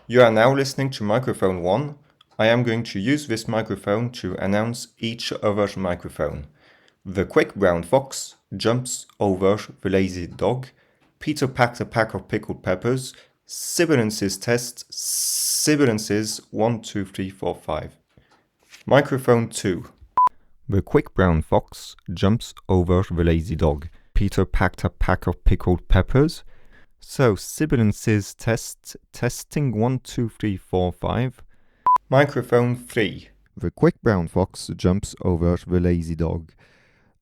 You are now listening to microphone 1. I am going to use this microphone to announce each other microphone. The quick brown fox jumps over the lazy dog. Peter packed a pack of pickled peppers. Sibilance's test. Sibilance's 1, 2, 3, 4, 5. Microphone 2. The quick brown fox jumps over the lazy dog. Peter packed a pack of pickled peppers. So, sibilance's test. Testing 1, 2, 3, 4, 5. Microphone 3. The quick brown fox jumps over the lazy dog.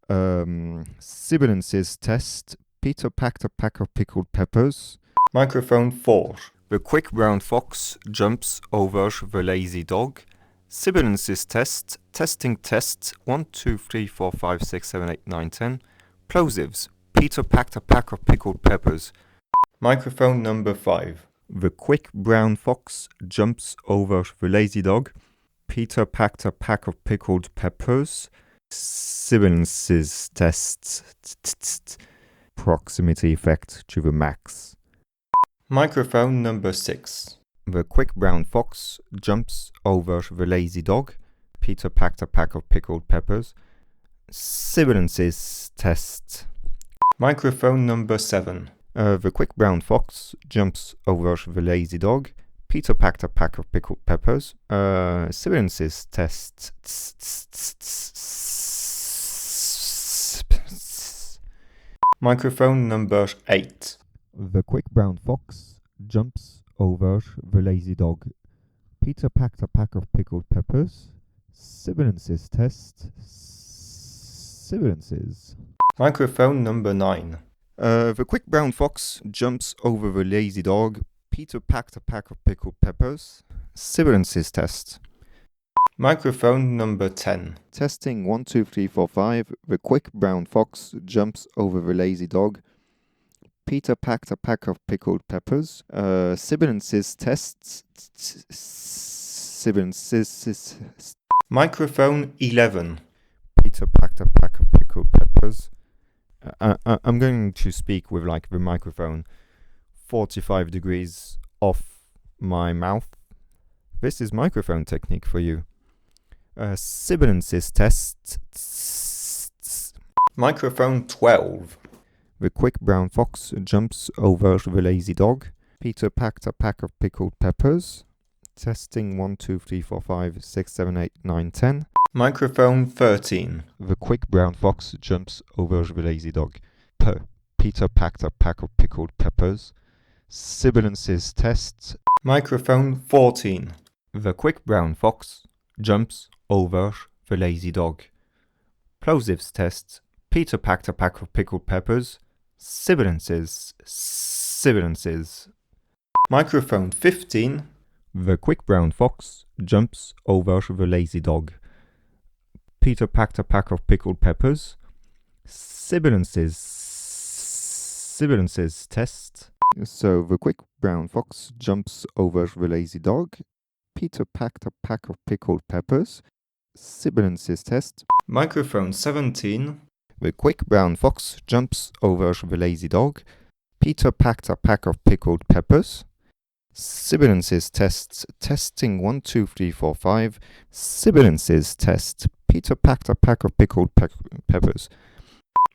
Sibilance's test. Peter packed a pack of pickled peppers. Microphone 4. The quick brown fox jumps over the lazy dog. Sibilance's test. Testing test. 1, 2, 3, 4, 5, 6, 7, 8, 9, 10. Plosives. Peter packed a pack of pickled peppers. Microphone number 5. The quick brown fox jumps over the lazy dog. Peter packed a pack of pickled peppers. Sibilance's test. Proximity effect to the max. Microphone number 6. The quick brown fox jumps over the lazy dog. Peter packed a pack of pickled peppers. Sibilance's test. Microphone number 7. The quick brown fox jumps over the lazy dog. Peter packed a pack of pickled peppers. Sibilance's test. Microphone number 8. The quick brown fox jumps over the lazy dog. Peter packed a pack of pickled peppers. Sibilance's test. Sibilance's. Microphone number 9. The quick brown fox jumps over the lazy dog. Peter packed a pack of pickled peppers. Sibilance's test. Microphone number 10. Testing 1, 2, 3, 4, 5. The quick brown fox jumps over the lazy dog. Peter packed a pack of pickled peppers. Sibilance's tests. Sibilance's. Microphone 11. Peter packed a pack of pickled peppers. I'm going to speak with the microphone 45 degrees off my mouth. This is microphone technique for you. Sibilance's test. Microphone 12. The quick brown fox jumps over the lazy dog. Peter packed a pack of pickled peppers. Testing 1, 2, 3, 4, 5, 6, 7, 8, 9, 10. Microphone 13. The quick brown fox jumps over the lazy dog. Peter packed a pack of pickled peppers. Sibilance's test. Microphone 14. The quick brown fox jumps over the lazy dog. Plosives test. Peter packed a pack of pickled peppers. Sibilance's. Microphone 15. The quick brown fox jumps over the lazy dog. Peter packed a pack of pickled peppers. Sibilance's test. So the quick brown fox jumps over the lazy dog. Peter packed a pack of pickled peppers. Sibilance's test. Microphone 17. The quick brown fox jumps over the lazy dog. Peter packed a pack of pickled peppers. Sibilance's test. Testing 1, 2, 3, 4, 5. Sibilance's test. Peter packed a pack of pickled peppers.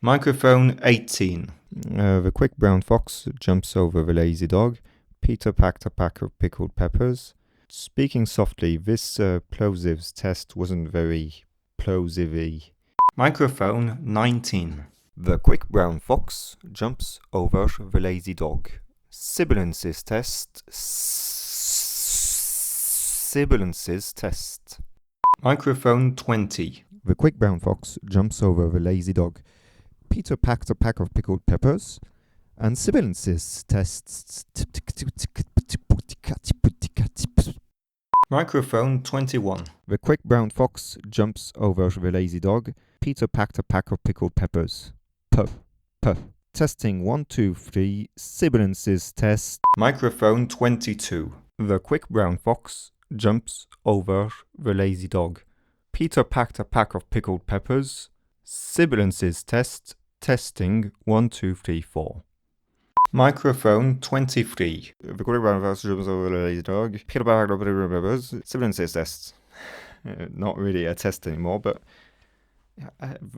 Microphone 18. The quick brown fox jumps over the lazy dog. Peter packed a pack of pickled peppers. Speaking softly, this plosives test wasn't very plosive-y. Microphone 19. The quick brown fox jumps over the lazy dog. Sibilance's test. Sibilance's test. Microphone 20. The quick brown fox jumps over the lazy dog. Peter packed a pack of pickled peppers. And Sibilance's tests. Microphone 21. The quick brown fox jumps over the lazy dog. Peter packed a pack of pickled peppers. Testing 1, 2, 3. Sibilance's test. Microphone 22. The quick brown fox jumps over the lazy dog. Peter packed a pack of pickled peppers. Sibilance's test. Testing 1, 2, 3, 4. Microphone 23. The quick brown fox jumps over the lazy dog. Peter back up the sibilances test. Not really a test anymore, but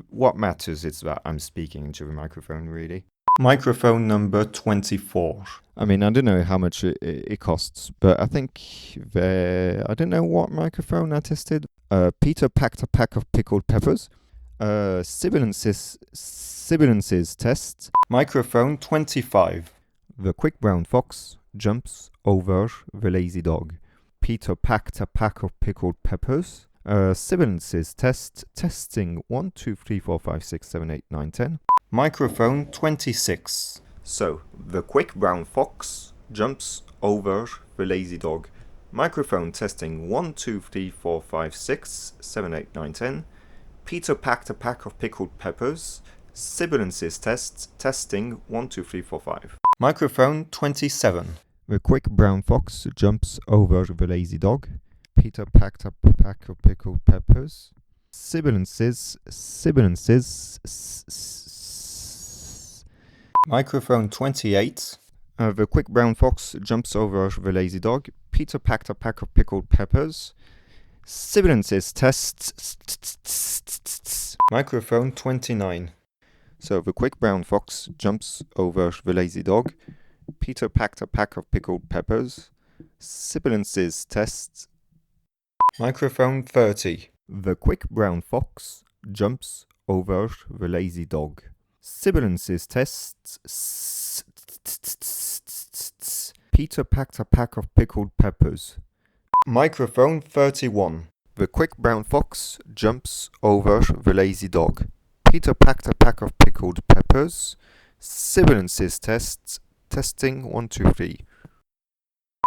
what matters is that I'm speaking into the microphone, really. Microphone number 24. I mean, I don't know how much it costs, but I think I don't know what microphone I tested. Peter packed a pack of pickled peppers. Sibilances test. Microphone 25. The quick brown fox jumps over the lazy dog. Peter packed a pack of pickled peppers. Sibilances test. Testing 1, 2, 3, 4, 5, 6, 7, 8, 9, 10. Microphone 26. So, the quick brown fox jumps over the lazy dog. Microphone testing 1, 2, 3, 4, 5, 6, 7, 8, 9, 10. Peter packed a pack of pickled peppers. Sibilances test. Testing 1, 2, 3, 4, 5. Microphone 27. The quick brown fox jumps over the lazy dog. Peter packed a pack of pickled peppers. Sibilances. Microphone 28. The quick brown fox jumps over the lazy dog. Peter packed a pack of pickled peppers. Sibilances test. Microphone 29. So the quick brown fox jumps over the lazy dog. Peter packed a pack of pickled peppers. Sibilances test. Microphone 30. The quick brown fox jumps over the lazy dog. Sibilances test. Peter packed a pack of pickled peppers. Microphone 31. The quick brown fox jumps over the lazy dog. Peter packed a pack of pickled peppers. Sibilances test. Testing 1, 2, 3.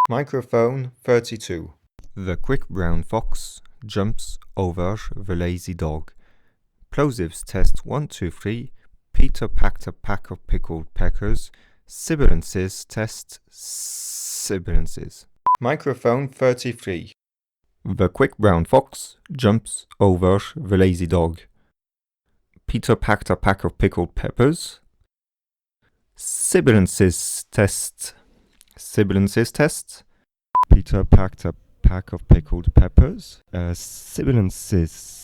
Microphone 32. The quick brown fox jumps over the lazy dog. Plosives test 1, 2, 3. Peter packed a pack of pickled peppers. Sibilances test. Sibilances. Microphone 33. The quick brown fox jumps over the lazy dog. Peter packed a pack of pickled peppers. Sibilances test. Sibilances test. Peter packed a pack of pickled peppers. Sibilances.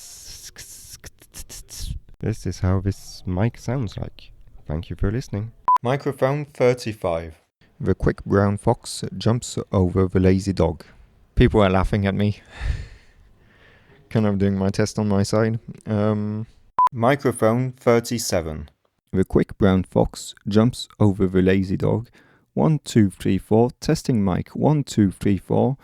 This is how this mic sounds like. Thank you for listening. Microphone 35. The quick brown fox jumps over the lazy dog. People are laughing at me. Kind of doing my test on my side. Microphone 37. The quick brown fox jumps over the lazy dog. 1, 2, 3, 4. Testing mic. 1, 2, 3, 4.